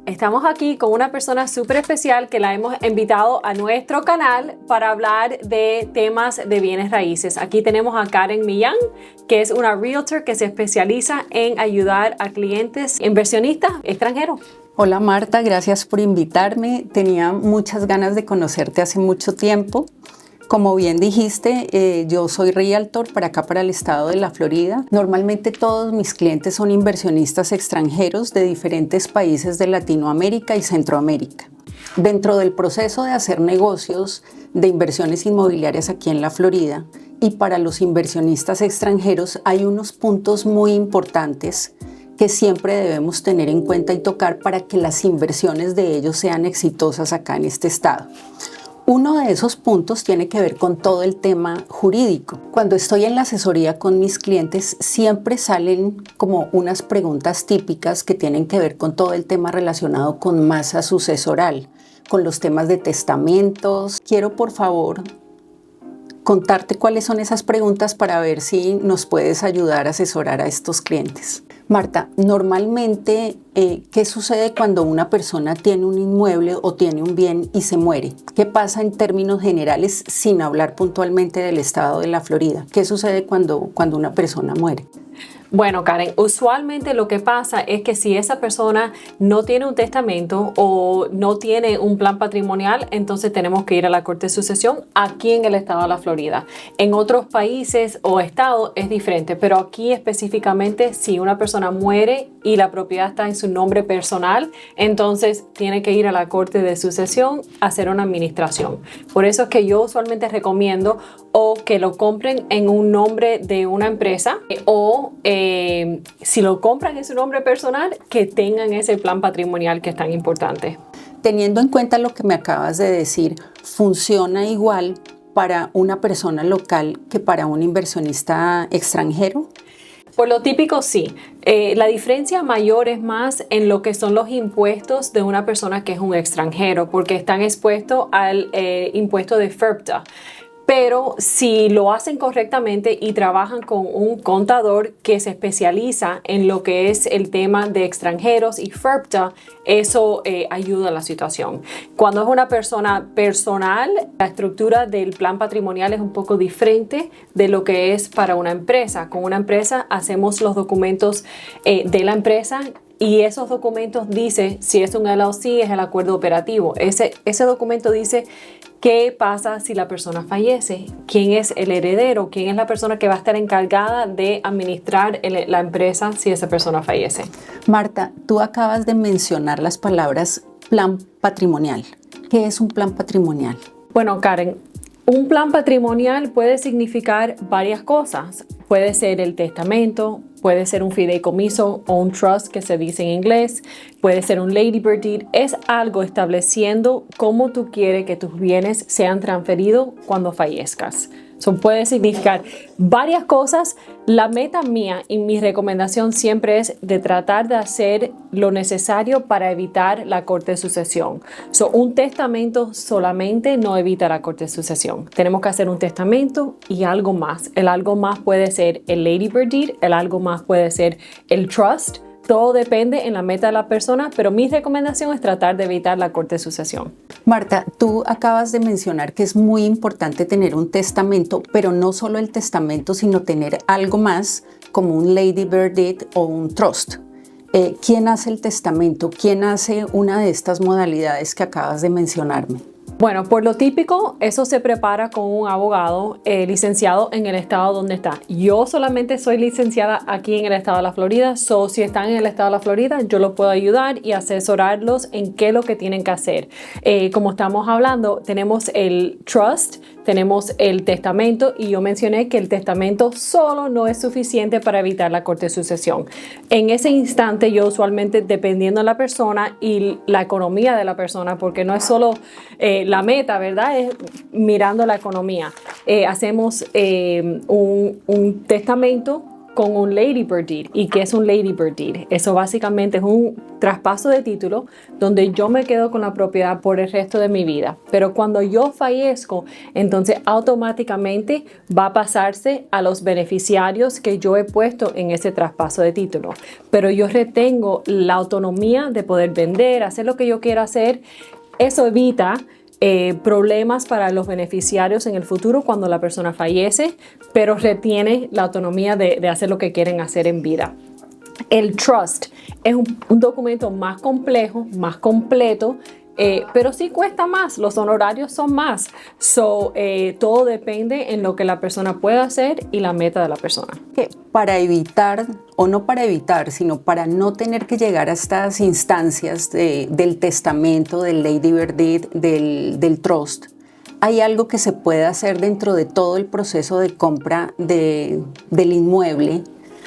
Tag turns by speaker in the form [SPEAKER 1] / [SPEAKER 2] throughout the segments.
[SPEAKER 1] Estamos aquí con una persona súper especial que la hemos invitado a nuestro canal para hablar de temas de bienes raíces. Aquí tenemos a Karen Millán, que es una realtor que se especializa en ayudar a clientes inversionistas extranjeros.
[SPEAKER 2] Hola Marta, gracias por invitarme. Tenía muchas ganas de conocerte hace mucho tiempo. Como bien dijiste, yo soy realtor para acá, para el estado de la Florida. Normalmente todos mis clientes son inversionistas extranjeros de diferentes países de Latinoamérica y Centroamérica. Dentro del proceso de hacer negocios de inversiones inmobiliarias aquí en la Florida y para los inversionistas extranjeros hay unos puntos muy importantes que siempre debemos tener en cuenta y tocar para que las inversiones de ellos sean exitosas acá en este estado. Uno de esos puntos tiene que ver con todo el tema jurídico. Cuando estoy en la asesoría con mis clientes, siempre salen como unas preguntas típicas que tienen que ver con todo el tema relacionado con masa sucesoral, con los temas de testamentos. Quiero, por favor, contarte cuáles son esas preguntas para ver si nos puedes ayudar a asesorar a estos clientes. Marta, normalmente, ¿qué sucede cuando una persona tiene un inmueble o tiene un bien y se muere? ¿Qué pasa en términos generales sin hablar puntualmente del estado de la Florida? ¿Qué sucede cuando una persona muere?
[SPEAKER 1] Bueno, Karen, usualmente lo que pasa es que si esa persona no tiene un testamento o no tiene un plan patrimonial, entonces tenemos que ir a la Corte de Sucesión aquí en el estado de la Florida. En otros países o estados es diferente, pero aquí específicamente si una persona muere y la propiedad está en su nombre personal, entonces tiene que ir a la Corte de Sucesión a hacer una administración. Por eso es que yo usualmente recomiendo o que lo compren en un nombre de una empresa o si lo compran en su nombre personal, que tengan ese plan patrimonial que es tan importante.
[SPEAKER 2] Teniendo en cuenta lo que me acabas de decir, ¿funciona igual para una persona local que para un inversionista extranjero?
[SPEAKER 1] Por lo típico, sí. La diferencia mayor es más en lo que son los impuestos de una persona que es un extranjero, porque están expuestos al impuesto de FIRPTA. Pero si lo hacen correctamente y trabajan con un contador que se especializa en lo que es el tema de extranjeros y FIRPTA, eso ayuda a la situación. Cuando es una persona personal, la estructura del plan patrimonial es un poco diferente de lo que es para una empresa. Con una empresa hacemos los documentos de la empresa y esos documentos dice si es un LLC, es el acuerdo operativo. Ese documento dice qué pasa si la persona fallece, quién es el heredero, quién es la persona que va a estar encargada de administrar la empresa si esa persona fallece.
[SPEAKER 2] Marta, tú acabas de mencionar las palabras plan patrimonial. ¿Qué es un plan patrimonial?
[SPEAKER 1] Bueno, Karen, un plan patrimonial puede significar varias cosas. Puede ser el testamento, puede ser un fideicomiso o un trust que se dice en inglés, puede ser un ladybird deed. Es algo estableciendo cómo tú quieres que tus bienes sean transferidos cuando fallezcas. Eso puede significar varias cosas. La meta mía y mi recomendación siempre es de tratar de hacer lo necesario para evitar la corte de sucesión. Un testamento solamente no evita la corte de sucesión. Tenemos que hacer un testamento y algo más. El algo más puede ser el ladybird deed, el algo más puede ser el trust. Todo depende en la meta de la persona, pero mi recomendación es tratar de evitar la corte de sucesión.
[SPEAKER 2] Marta, tú acabas de mencionar que es muy importante tener un testamento, pero no solo el testamento, sino tener algo más como un ladybird deed o un trust. ¿Quién hace el testamento? ¿Quién hace una de estas modalidades que acabas de mencionarme?
[SPEAKER 1] Bueno, por lo típico, eso se prepara con un abogado licenciado en el estado donde está. Yo solamente soy licenciada aquí en el estado de la Florida, si están en el estado de la Florida, yo los puedo ayudar y asesorarlos en qué es lo que tienen que hacer. Como estamos hablando, tenemos el trust, tenemos el testamento y yo mencioné que el testamento solo no es suficiente para evitar la corte de sucesión. En ese instante, yo usualmente, dependiendo de la persona y la economía de la persona, porque no es solo la meta, ¿verdad? Es mirando la economía. Hacemos un testamento con un Lady Bird Deed. ¿Y qué es un Lady Bird Deed? Eso básicamente es un traspaso de título donde yo me quedo con la propiedad por el resto de mi vida. Pero cuando yo fallezco, entonces automáticamente va a pasarse a los beneficiarios que yo he puesto en ese traspaso de título. Pero yo retengo la autonomía de poder vender, hacer lo que yo quiera hacer. Eso evita problemas para los beneficiarios en el futuro cuando la persona fallece, pero retiene la autonomía de hacer lo que quieren hacer en vida. El trust es un documento más complejo, más completo, pero sí cuesta más, los honorarios son más. Todo depende en lo que la persona pueda hacer y la meta de la persona.
[SPEAKER 2] Que para evitar, o no para evitar, sino para no tener que llegar a estas instancias del testamento, del Lady Bird Deed, del trust, ¿hay algo que se puede hacer dentro de todo el proceso de compra del inmueble?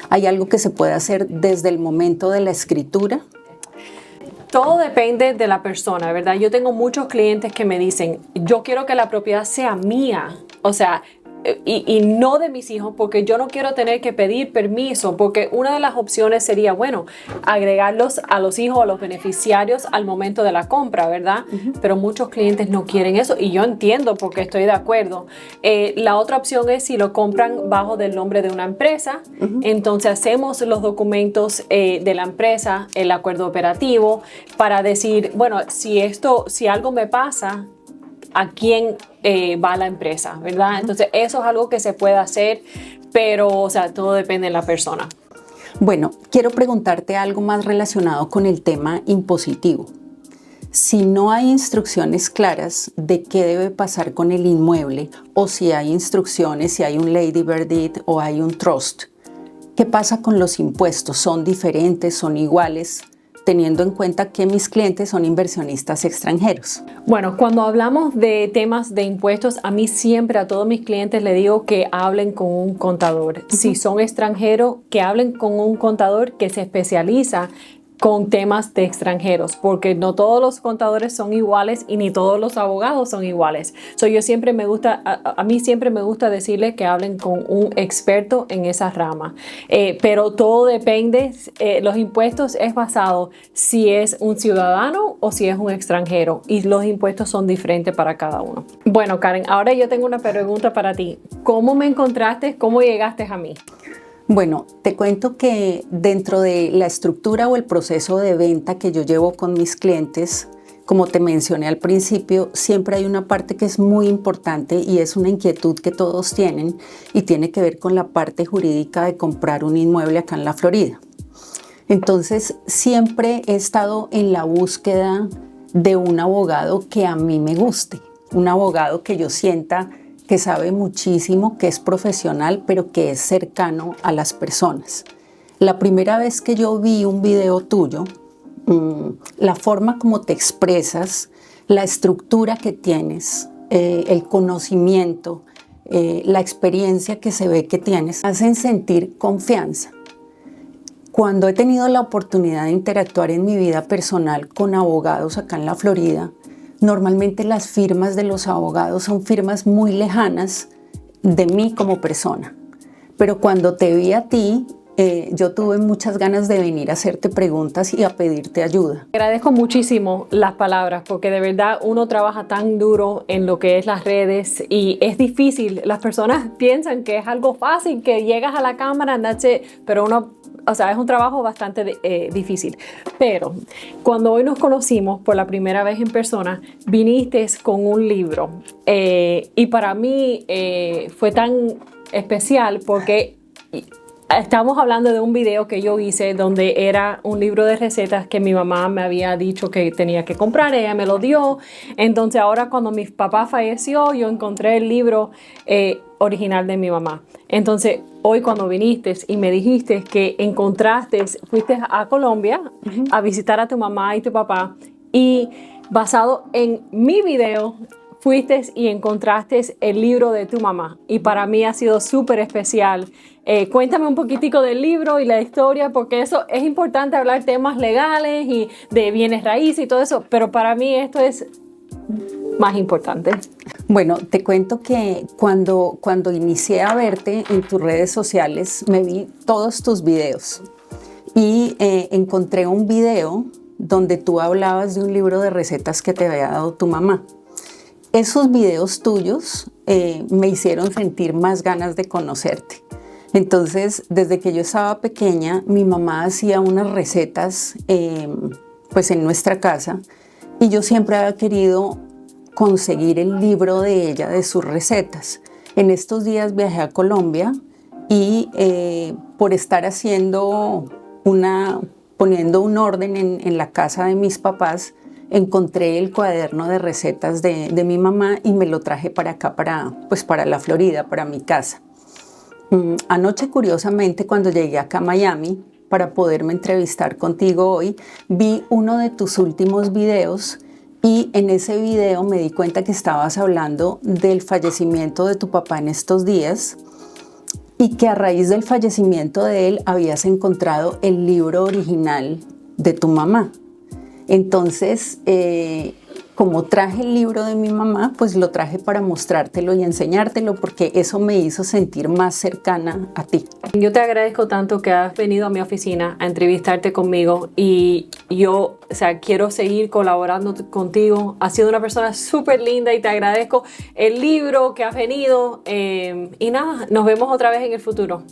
[SPEAKER 2] ¿Hay algo que se puede hacer desde el momento de la escritura?
[SPEAKER 1] Todo depende de la persona, ¿verdad? Yo tengo muchos clientes que me dicen, yo quiero que la propiedad sea mía, o sea, y no de mis hijos, porque yo no quiero tener que pedir permiso, porque una de las opciones sería, bueno, agregarlos a los hijos, a los beneficiarios al momento de la compra, ¿verdad? Pero muchos clientes no quieren eso y yo entiendo porque estoy de acuerdo. La otra opción es si lo compran bajo del nombre de una empresa, entonces hacemos los documentos de la empresa, el acuerdo operativo, para decir, bueno, si algo me pasa, a quién va la empresa, ¿verdad? Entonces eso es algo que se puede hacer, pero o sea, todo depende de la persona.
[SPEAKER 2] Bueno, quiero preguntarte algo más relacionado con el tema impositivo. Si no hay instrucciones claras de qué debe pasar con el inmueble, o si hay instrucciones, si hay un Lady Bird Deed o hay un trust, ¿qué pasa con los impuestos? ¿Son diferentes? ¿Son iguales? Teniendo en cuenta que mis clientes son inversionistas extranjeros.
[SPEAKER 1] Bueno, cuando hablamos de temas de impuestos, a mí siempre, a todos mis clientes les digo que hablen con un contador. Si son extranjeros, que hablen con un contador que se especializa con temas de extranjeros, porque no todos los contadores son iguales y ni todos los abogados son iguales. Yo siempre me gusta, a mí siempre me gusta decirles que hablen con un experto en esa rama. Pero todo depende, los impuestos es basado si es un ciudadano o si es un extranjero y los impuestos son diferentes para cada uno. Bueno, Karen, ahora yo tengo una pregunta para ti. ¿Cómo me encontraste? ¿Cómo llegaste a mí?
[SPEAKER 2] Bueno, te cuento que dentro de la estructura o el proceso de venta que yo llevo con mis clientes, como te mencioné al principio, siempre hay una parte que es muy importante y es una inquietud que todos tienen y tiene que ver con la parte jurídica de comprar un inmueble acá en la Florida. Entonces, siempre he estado en la búsqueda de un abogado que a mí me guste, un abogado que yo sienta que sabe muchísimo, que es profesional, pero que es cercano a las personas. La primera vez que yo vi un video tuyo, la forma como te expresas, la estructura que tienes, el conocimiento, la experiencia que se ve que tienes, hacen sentir confianza. Cuando he tenido la oportunidad de interactuar en mi vida personal con abogados acá en la Florida, normalmente las firmas de los abogados son firmas muy lejanas de mí como persona. Pero cuando te vi a ti, yo tuve muchas ganas de venir a hacerte preguntas y a pedirte ayuda.
[SPEAKER 1] Agradezco muchísimo las palabras porque de verdad uno trabaja tan duro en lo que es las redes y es difícil. Las personas piensan que es algo fácil, que llegas a la cámara, pero es un trabajo bastante difícil. Pero cuando hoy nos conocimos por la primera vez en persona, viniste con un libro y para mí fue tan especial porque estamos hablando de un video que yo hice donde era un libro de recetas que mi mamá me había dicho que tenía que comprar, ella me lo dio. Entonces ahora cuando mi papá falleció, yo encontré el libro original de mi mamá. Entonces hoy cuando viniste y me dijiste que fuiste a Colombia a visitar a tu mamá y tu papá y basado en mi video, fuiste y encontraste el libro de tu mamá y para mí ha sido súper especial. Cuéntame un poquitico del libro y la historia porque eso es importante, hablar temas legales y de bienes raíces y todo eso, pero para mí esto es más importante.
[SPEAKER 2] Bueno, te cuento que cuando inicié a verte en tus redes sociales, me vi todos tus videos y encontré un video donde tú hablabas de un libro de recetas que te había dado tu mamá. Esos videos tuyos me hicieron sentir más ganas de conocerte. Entonces, desde que yo estaba pequeña, mi mamá hacía unas recetas pues en nuestra casa y yo siempre había querido conseguir el libro de ella, de sus recetas. En estos días viajé a Colombia y por estar poniendo un orden en la casa de mis papás, encontré el cuaderno de recetas de mi mamá y me lo traje para acá, para la Florida, para mi casa. Anoche, curiosamente, cuando llegué acá a Miami para poderme entrevistar contigo hoy, vi uno de tus últimos videos y en ese video me di cuenta que estabas hablando del fallecimiento de tu papá en estos días y que a raíz del fallecimiento de él habías encontrado el libro original de tu mamá. Entonces, como traje el libro de mi mamá, pues lo traje para mostrártelo y enseñártelo porque eso me hizo sentir más cercana a ti.
[SPEAKER 1] Yo te agradezco tanto que has venido a mi oficina a entrevistarte conmigo y yo, quiero seguir colaborando contigo. Has sido una persona súper linda y te agradezco el libro que has venido y nada, nos vemos otra vez en el futuro.